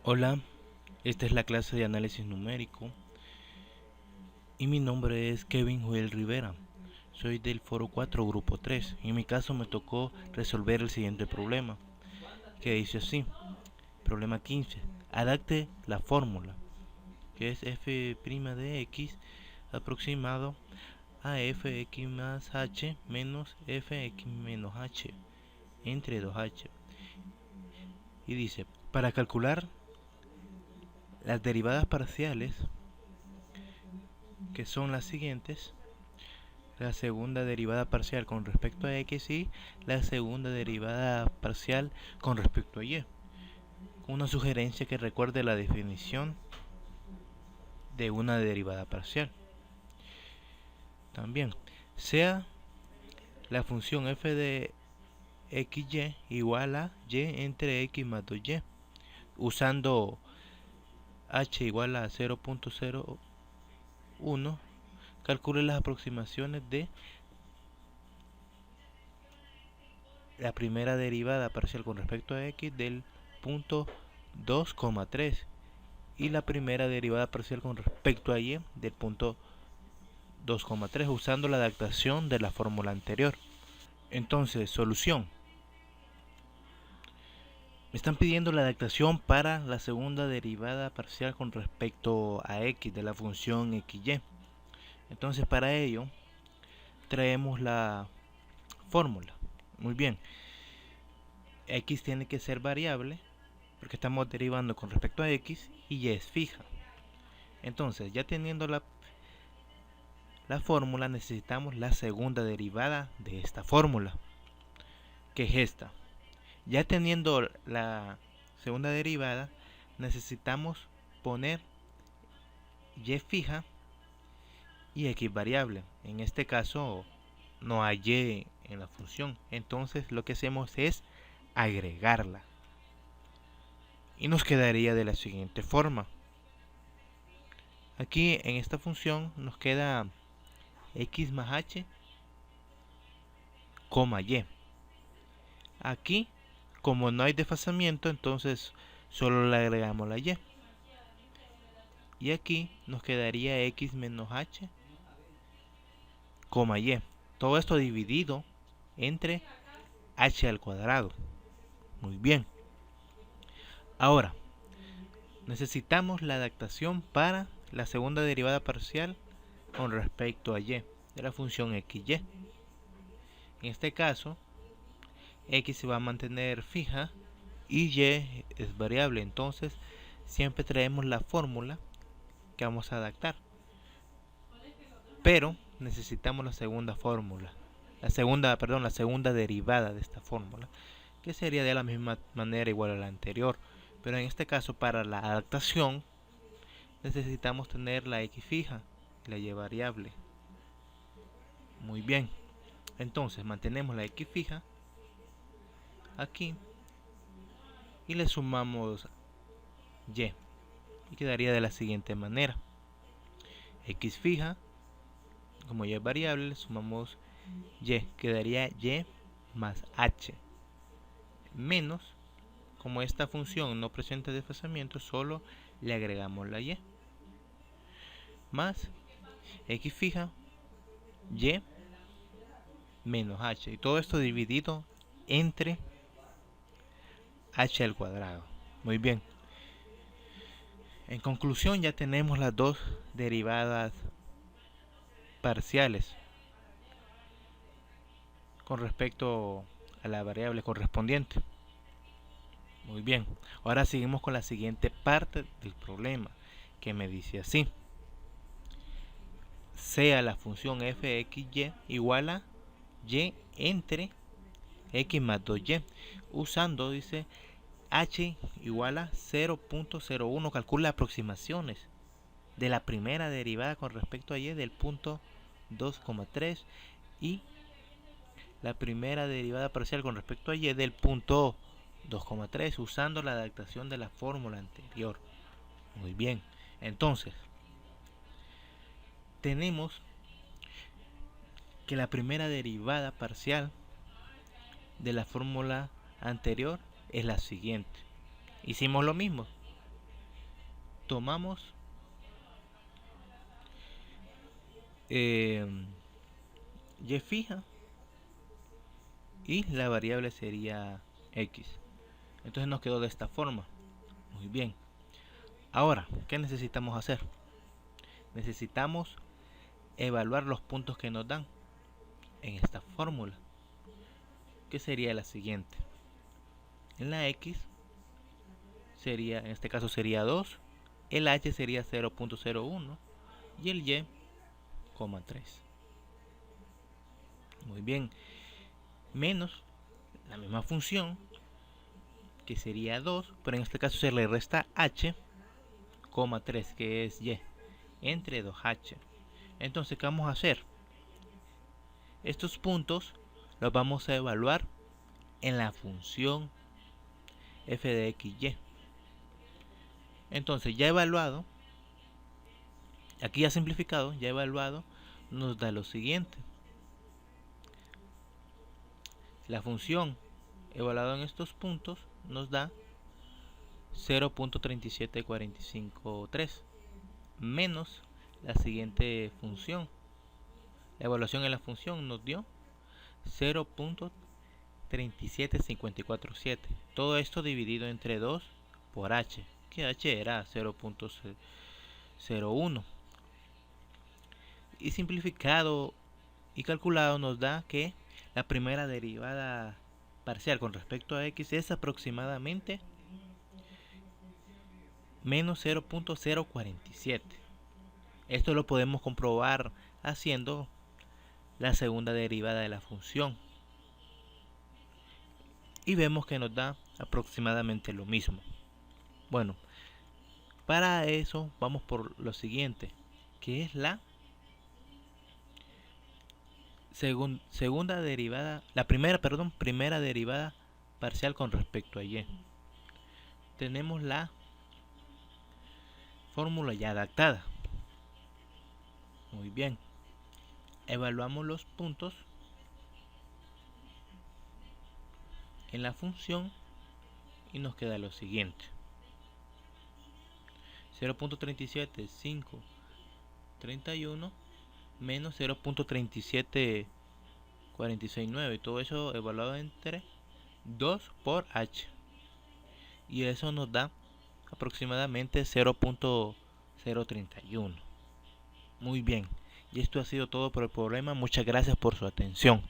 Hola, esta es la clase de análisis numérico y mi nombre es Kevin Joel Rivera. Soy del Foro 4, Grupo 3. En mi caso me tocó resolver el siguiente problema, que dice así. Problema 15. Adapte la fórmula, que es f' de x aproximado a fx más h menos fx menos h entre 2h. Y dice, para calcular las derivadas parciales, que son las siguientes: la segunda derivada parcial con respecto a x y la segunda derivada parcial con respecto a y. Una sugerencia que recuerde la definición de una derivada parcial. También, sea la función f de xy igual a y entre x más 2y, usando h igual a 0.01, calcule las aproximaciones de la primera derivada parcial con respecto a x del punto 2,3 y la primera derivada parcial con respecto a y del punto 2,3 usando la adaptación de la fórmula anterior. Entonces, solución. Me están pidiendo la adaptación para la segunda derivada parcial con respecto a x de la función xy. Entonces, para ello traemos la fórmula. Muy bien. X tiene que ser variable porque estamos derivando con respecto a x y y es fija. Entonces, ya teniendo la fórmula, necesitamos la segunda derivada de esta fórmula, que es esta. Ya teniendo la segunda derivada, necesitamos poner y fija y x variable. En este caso no hay y en la función, entonces lo que hacemos es agregarla y nos quedaría de la siguiente forma. Aquí en esta función nos queda x más h, y. Aquí, como no hay desfasamiento, entonces solo le agregamos la y. Y aquí nos quedaría x menos h, y. Todo esto dividido entre h al cuadrado. Muy bien. Ahora, necesitamos la adaptación para la segunda derivada parcial con respecto a y de la función xy. En este caso, x se va a mantener fija y y es variable, entonces siempre traemos la fórmula que vamos a adaptar, pero necesitamos la segunda fórmula, la segunda derivada de esta fórmula, que sería de la misma manera igual a la anterior, pero en este caso para la adaptación necesitamos tener la x fija y la y variable. Muy bien, entonces mantenemos la x fija aquí y le sumamos y quedaría de la siguiente manera: x fija, como y es variable, le sumamos y, quedaría y más h, menos, como esta función no presenta desfasamiento, solo le agregamos la y, más x fija y menos h, y todo esto dividido entre h al cuadrado. Muy bien. En conclusión, ya tenemos las dos derivadas parciales con respecto a la variable correspondiente. Muy bien. Ahora seguimos con la siguiente parte del problema, que me dice así: sea la función fxy igual a y entre x más 2y, usando, dice, h igual a 0.01. Calcula aproximaciones de la primera derivada con respecto a y del punto 2,3 y la primera derivada parcial con respecto a y del punto 2,3 usando la adaptación de la fórmula anterior. Muy bien, entonces tenemos que la primera derivada parcial de la fórmula anterior es la siguiente. Hicimos lo mismo, tomamos y fija y la variable sería x. Entonces nos quedó de esta forma. Muy bien. Ahora, ¿qué necesitamos hacer? Necesitamos evaluar los puntos que nos dan en esta fórmula, que sería la siguiente. En la x sería, en este caso sería 2, el h sería 0.01 y el y, 3. Muy bien. Menos la misma función, que sería 2, pero en este caso se le resta h, 3, que es y, entre 2h. Entonces, ¿qué vamos a hacer? Estos puntos los vamos a evaluar en la función f de x, y. Entonces, ya evaluado, aquí ya simplificado, ya evaluado, nos da lo siguiente. La función evaluada en estos puntos nos da 0.37453 menos la siguiente función. La evaluación en la función nos dio 0.37547. Todo esto dividido entre 2 por h, que h era 0.01. Y simplificado y calculado nos da que la primera derivada parcial con respecto a x es aproximadamente menos 0.047. Esto lo podemos comprobar haciendo la segunda derivada de la función. Y vemos que nos da aproximadamente lo mismo. Bueno, para eso vamos por lo siguiente, que es la segunda derivada, primera derivada parcial con respecto a y. Tenemos la fórmula ya adaptada. Muy bien. Evaluamos los puntos en la función y nos queda lo siguiente: 0.37531 menos 0.37469, y todo eso evaluado entre 2 por h, y eso nos da aproximadamente 0.031. Muy bien, y esto ha sido todo por el problema. Muchas gracias por su atención.